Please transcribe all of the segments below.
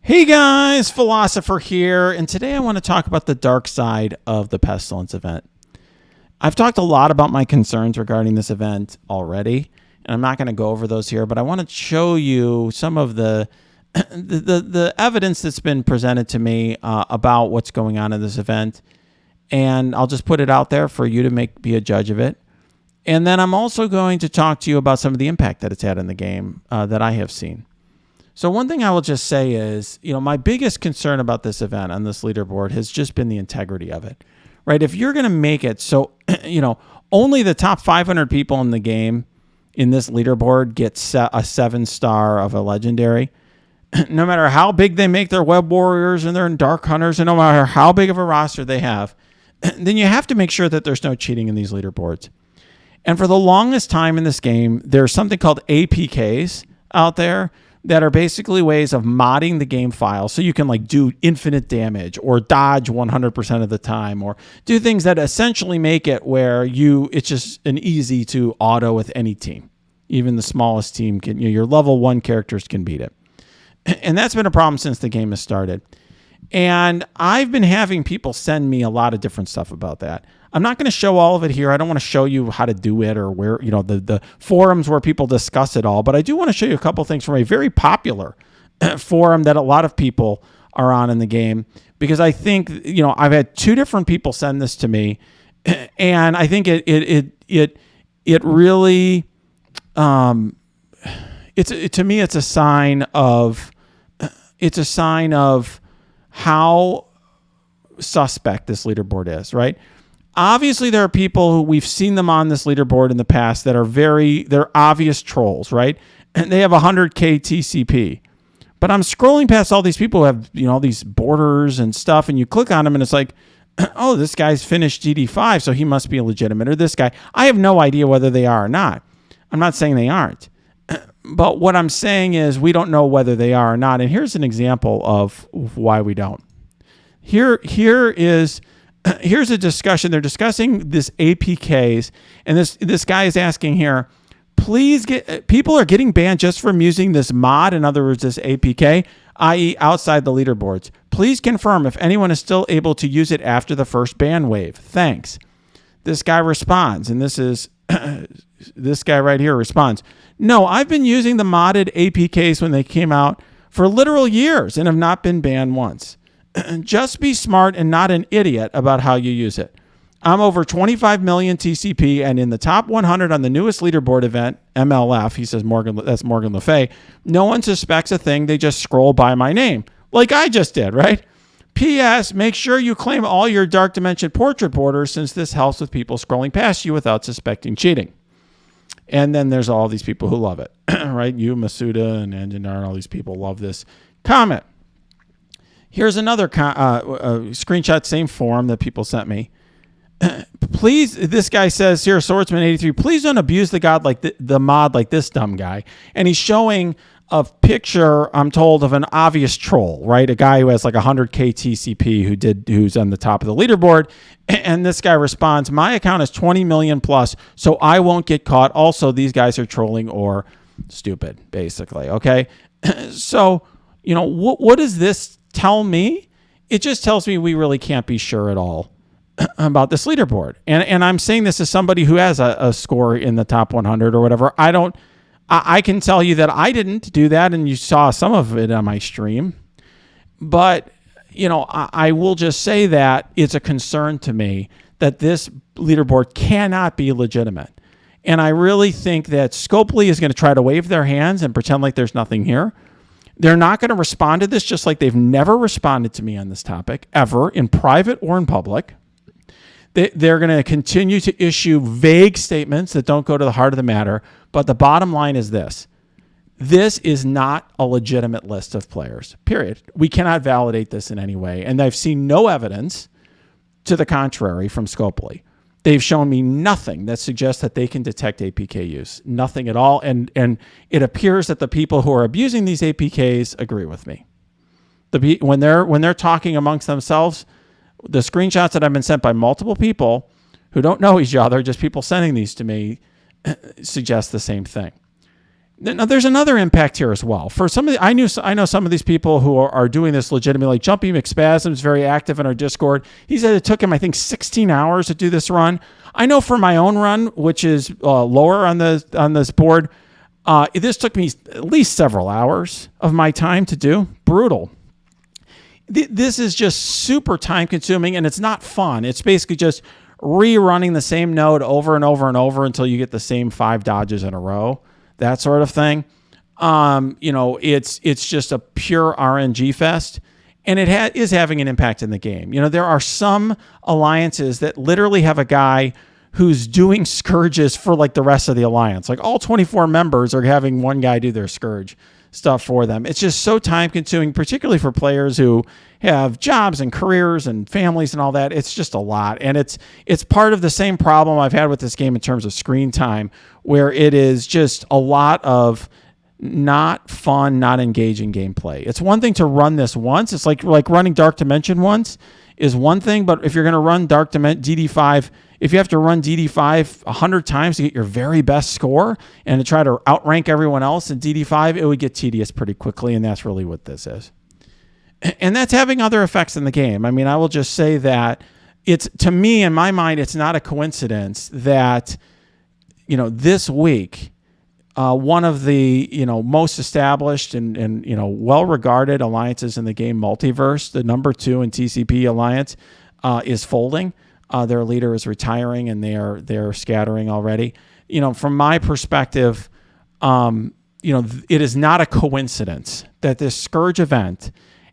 Hey guys, Philosopher here, and today I want to talk about the dark side of the Pestilence event. I've talked a lot about my concerns regarding this event already, and I'm not going to go over those here, but I want to show you some of the evidence that's been presented to me about what's going on in this event, and I'll just put it out there for you to be a judge of it. And then I'm also going to talk to you about some of the impact that it's had in the game that I have seen. So one thing I will just say is, my biggest concern about this event on this leaderboard has just been the integrity of it, right? If you're going to make it so, only the top 500 people in the game in this leaderboard get a 7-star of a legendary, no matter how big they make their web warriors and their dark hunters, and no matter how big of a roster they have, then you have to make sure that there's no cheating in these leaderboards. And for the longest time in this game, there's something called APKs out there that are basically ways of modding the game file so you can do infinite damage or dodge 100% of the time or do things that essentially make it where it's just an easy to auto with any team. Even the smallest team can, your level 1 characters can beat it. And that's been a problem since the game has started. And I've been having people send me a lot of different stuff about that. I'm not going to show all of it here. I don't want to show you how to do it or where, the forums where people discuss it all. But I do want to show you a couple things from a very popular forum that a lot of people are on in the game. Because I think, I've had 2 different people send this to me. And I think it really, to me, it's a sign of how suspect this leaderboard is, right? Obviously, there are people who we've seen them on this leaderboard in the past that they're obvious trolls, right? And they have 100K TCP. But I'm scrolling past all these people who have, all these borders and stuff, and you click on them and it's like, oh, this guy's finished GD5, so he must be legitimate. Or this guy, I have no idea whether they are or not. I'm not saying they aren't. But what I'm saying is we don't know whether they are or not. And here's an example of why we don't. Here's a discussion. They're discussing this APKs, and this guy is asking here, people are getting banned just from using this mod, in other words, this APK, i.e. outside the leaderboards. Please confirm if anyone is still able to use it after the first ban wave. Thanks. This guy responds, and this is this guy right here responds, no, I've been using the modded APKs when they came out for literal years and have not been banned once. Just be smart and not an idiot about how you use it. I'm over 25 million TCP and in the top 100 on the newest leaderboard event, MLF, he says that's Morgan Le Fay. No one suspects a thing. They just scroll by my name, like I just did, right? P.S. Make sure you claim all your Dark Dimension portrait borders since this helps with people scrolling past you without suspecting cheating. And then there's all these people who love it, right? You, Masuda, and Enginar, and all these people love this comment. Here's another screenshot, same forum that people sent me. Please, this guy says here, Swordsman83, please don't abuse the god like the mod like this dumb guy. And he's showing a picture, I'm told, of an obvious troll, right? A guy who has 100K TCP who's on the top of the leaderboard. And this guy responds, my account is 20 million plus, so I won't get caught. Also, these guys are trolling or stupid, basically, okay? So, what does this tell me? It just tells me we really can't be sure at all about this leaderboard. And I'm saying this as somebody who has a score in the top 100 or whatever. I can tell you that I didn't do that, and you saw some of it on my stream. But, I will just say that it's a concern to me that this leaderboard cannot be legitimate. And I really think that Scopely is going to try to wave their hands and pretend like there's nothing here. They're not going to respond to this, just like they've never responded to me on this topic, ever, in private or in public. They're going to continue to issue vague statements that don't go to the heart of the matter. But the bottom line is this. This is not a legitimate list of players, period. We cannot validate this in any way. And I've seen no evidence to the contrary from Scopely. They've shown me nothing that suggests that they can detect APK use. Nothing at all. And it appears that the people who are abusing these APKs agree with me. When they're talking amongst themselves, the screenshots that I've been sent by multiple people who don't know each other, just people sending these to me, suggest the same thing. Now, there's another impact here as well. For some of the, I know some of these people who are doing this legitimately. Jumpy McSpasm's very active in our Discord. He said it took him, I think, 16 hours to do this run. I know for my own run, which is lower on this board, this took me at least several hours of my time to do. Brutal. This is just super time consuming, and it's not fun. It's basically just rerunning the same node over and over and over until you get the same 5 dodges in a row. That sort of thing. It's just a pure RNG fest, and it is having an impact in the game. There are some alliances that literally have a guy who's doing Scourges for like the rest of the alliance. Like all 24 members are having one guy do their Scourge stuff for them. It's just so time consuming, particularly for players who have jobs and careers and families and all that. It's just a lot. And it's part of the same problem I've had with this game in terms of screen time, where it is just a lot of not fun, not engaging gameplay. It's one thing to run this once. It's like running Dark Dimension once is one thing, but if you're going to run DD5, if you have to run DD5 100 times to get your very best score and to try to outrank everyone else in DD5, it would get tedious pretty quickly, and that's really what this is. And that's having other effects in the game. I mean, I will just say that to me, in my mind, it's not a coincidence that, this week, one of the, most established and well-regarded alliances in the game, Multiverse, the number 2 in TCP alliance, is folding. Their leader is retiring, and they're scattering already. From my perspective, it is not a coincidence that this Scourge event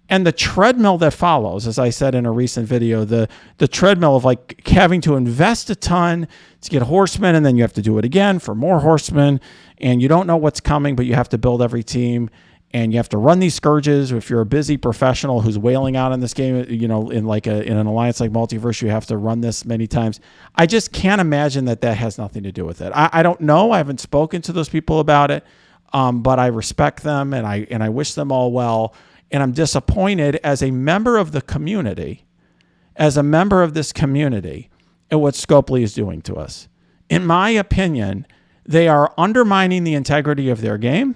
and the treadmill that follows, as I said in a recent video, the treadmill of like having to invest a ton to get horsemen, and then you have to do it again for more horsemen, and you don't know what's coming, but you have to build every team. And you have to run these Scourges. If you're a busy professional who's wailing out in this game, in an alliance like Multiverse, you have to run this many times. I just can't imagine that has nothing to do with it. I don't know. I haven't spoken to those people about it, but I respect them and I wish them all well. And I'm disappointed as a member of the community, at what Scopely is doing to us. In my opinion, they are undermining the integrity of their game.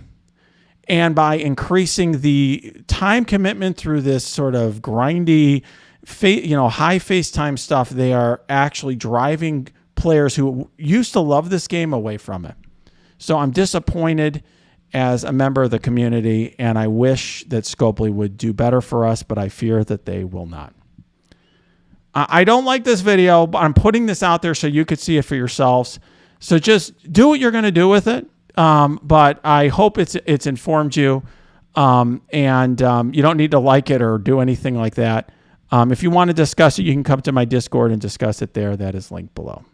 And by increasing the time commitment through this sort of grindy, high face time stuff, they are actually driving players who used to love this game away from it. So I'm disappointed as a member of the community, and I wish that Scopely would do better for us, but I fear that they will not. I don't like this video, but I'm putting this out there so you could see it for yourselves. So just do what you're going to do with it. But I hope it's informed you, and you don't need to like it or do anything like that. If you want to discuss it, you can come to my Discord and discuss it there. That is linked below.